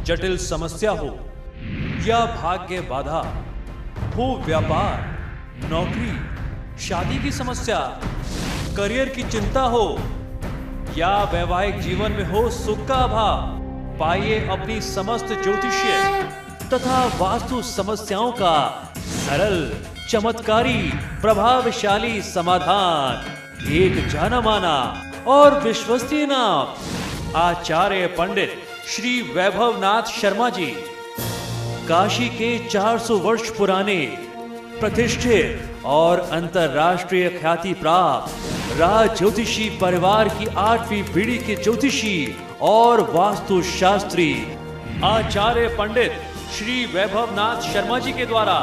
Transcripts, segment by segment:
जटिल समस्या हो या भाग्य बाधा, हो व्यापार, नौकरी, शादी की समस्या, करियर की चिंता हो या वैवाहिक जीवन में हो सुख का अभाव, पाइए अपनी समस्त ज्योतिषीय तथा वास्तु समस्याओं का सरल, चमत्कारी, प्रभावशाली समाधान। एक जाना माना और विश्वसनीय नाम, आचार्य पंडित श्री वैभवनाथ शर्मा जी, काशी के 400 वर्ष पुराने प्रतिष्ठित और अंतरराष्ट्रीय ख्याति प्राप्त राज ज्योतिषी परिवार की 8वीं पीढ़ी के ज्योतिषी और वास्तु शास्त्री आचार्य पंडित श्री वैभवनाथ शर्मा जी के द्वारा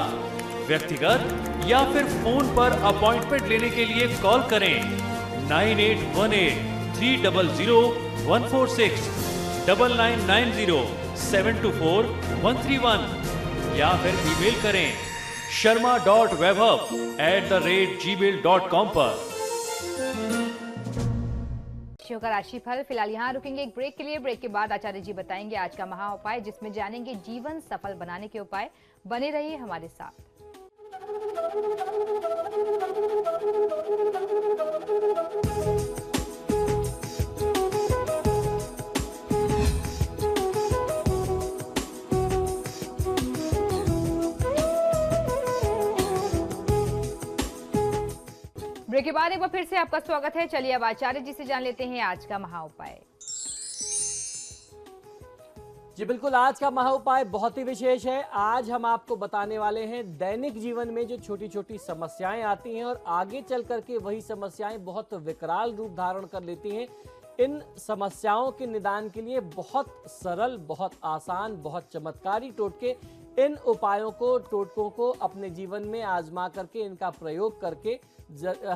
व्यक्तिगत या फिर फोन पर अपॉइंटमेंट लेने के लिए कॉल करें 9818-300-146, 9990-724-131 या फिर ईमेल करें sharma.vaibhav@gmail.com पर। का राशिफल फिलहाल यहाँ रुकेंगे एक ब्रेक के लिए। ब्रेक के बाद आचार्य जी बताएंगे आज का महा उपाय, जिसमें जानेंगे जीवन सफल बनाने के उपाय। बने रहिए हमारे साथ। ब्रेक के बाद एक बार फिर से आपका स्वागत है। चलिए अब आचार्य जी से जान लेते हैं आज का महा उपाय। जी बिल्कुल, आज का महा उपाय बहुत ही विशेष है। आज हम आपको बताने वाले हैं दैनिक जीवन में जो छोटी छोटी समस्याएं आती हैं और आगे चल करके वही समस्याएं बहुत विकराल रूप धारण कर लेती हैं। इन समस्याओं के निदान के लिए बहुत सरल, बहुत आसान, बहुत चमत्कारी टोटके, इन उपायों को, टोटकों को अपने जीवन में आजमा करके, इनका प्रयोग करके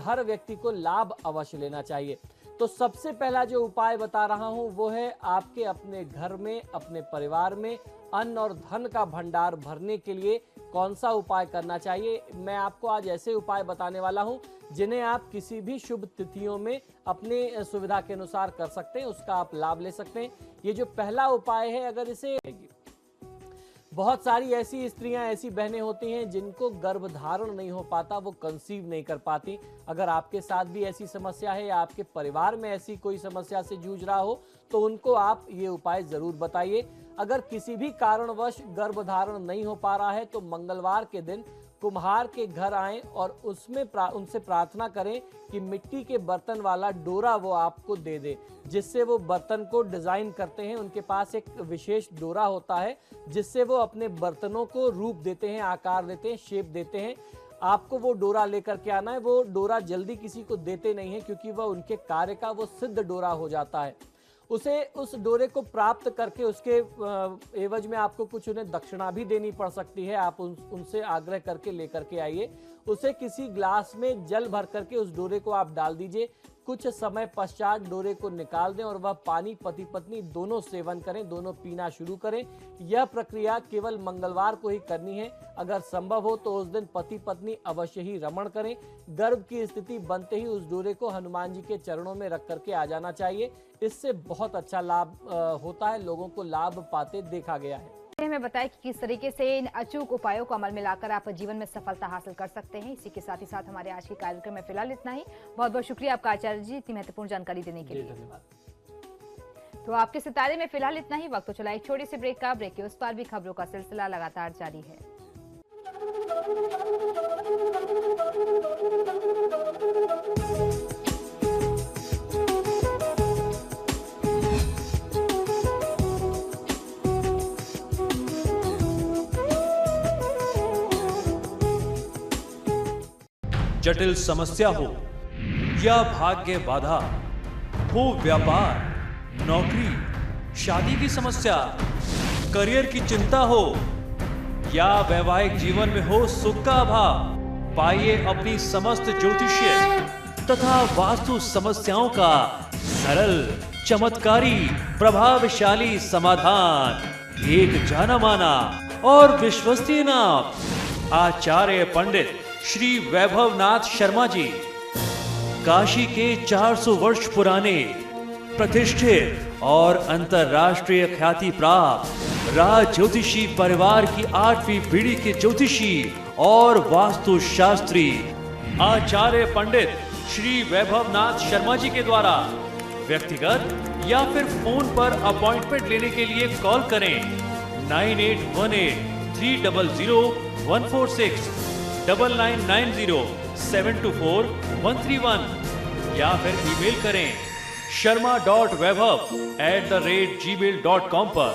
हर व्यक्ति को लाभ अवश्य लेना चाहिए। तो सबसे पहला जो उपाय बता रहा हूं वो है आपके अपने घर में, अपने परिवार में अन्न और धन का भंडार भरने के लिए कौन सा उपाय करना चाहिए। मैं आपको आज ऐसे उपाय बताने वाला हूं जिन्हें आप किसी भी शुभ तिथियों में अपने सुविधा के अनुसार कर सकते हैं, उसका आप लाभ ले सकते हैं। ये जो पहला उपाय है, अगर इसे बहुत सारी ऐसी स्त्रियां, ऐसी बहनें होती हैं जिनको गर्भधारण नहीं हो पाता, वो कंसीव नहीं कर पाती। अगर आपके साथ भी ऐसी समस्या है या आपके परिवार में ऐसी कोई समस्या से जूझ रहा हो तो उनको आप ये उपाय जरूर बताइए। अगर किसी भी कारणवश गर्भधारण नहीं हो पा रहा है तो मंगलवार के दिन कुम्हार के घर आएं और उनसे प्रार्थना करें कि मिट्टी के बर्तन वाला डोरा वो आपको दे दे, जिससे वो बर्तन को डिजाइन करते हैं। उनके पास एक विशेष डोरा होता है जिससे वो अपने बर्तनों को रूप देते हैं, आकार देते हैं, शेप देते हैं। आपको वो डोरा लेकर के आना है। वो डोरा जल्दी किसी को देते नहीं है क्योंकि वह उनके कार्य का वो सिद्ध डोरा हो जाता है। उस डोरे को प्राप्त करके उसके एवज में आपको कुछ उन्हें दक्षिणा भी देनी पड़ सकती है। आप उनसे आग्रह करके लेकर के आइए। उसे किसी ग्लास में जल भर करके उस डोरे को आप डाल दीजिए। कुछ समय पश्चात डोरे को निकाल दें और वह पानी पति पत्नी दोनों सेवन करें, दोनों पीना शुरू करें। यह प्रक्रिया केवल मंगलवार को ही करनी है। अगर संभव हो तो उस दिन पति पत्नी अवश्य ही रमण करें। गर्भ की स्थिति बनते ही उस डोरे को हनुमान जी के चरणों में रख करके आ जाना चाहिए। इससे बहुत अच्छा लाभ होता है, लोगों को लाभ पाते देखा गया है। हमें बताएं कि किस तरीके से इन अचूक उपायों को अमल में लाकर आप जीवन में सफलता हासिल कर सकते हैं। इसी के साथ ही साथ हमारे आज के कार्यक्रम में फिलहाल इतना ही। बहुत बहुत शुक्रिया आपका आचार्य जी, इतनी महत्वपूर्ण जानकारी देने के लिए। धन्यवाद। तो आपके सितारे में फिलहाल इतना ही। वक्त तो चला एक छोटी सी ब्रेक का। ब्रेक के उस पार भी खबरों का सिलसिला लगातार जारी है। जटिल समस्या हो या भाग्य बाधा, हो व्यापार, नौकरी, शादी की समस्या, करियर की चिंता हो या वैवाहिक जीवन में हो सुख का अभाव, पाइए अपनी समस्त ज्योतिषीय तथा वास्तु समस्याओं का सरल, चमत्कारी, प्रभावशाली समाधान। एक जाना माना और विश्वसनीय नाम, आचार्य पंडित श्री वैभवनाथ शर्मा जी, काशी के 400 वर्ष पुराने प्रतिष्ठित और अंतरराष्ट्रीय ख्याति प्राप्त राज ज्योतिषी परिवार की 8वीं पीढ़ी के ज्योतिषी और वास्तु शास्त्री आचार्य पंडित श्री वैभवनाथ शर्मा जी के द्वारा व्यक्तिगत या फिर फोन पर अपॉइंटमेंट लेने के लिए कॉल करें 9818-300-146, 9990-724-131 या फिर ईमेल करें sharma.vaibhav@gmail.com पर।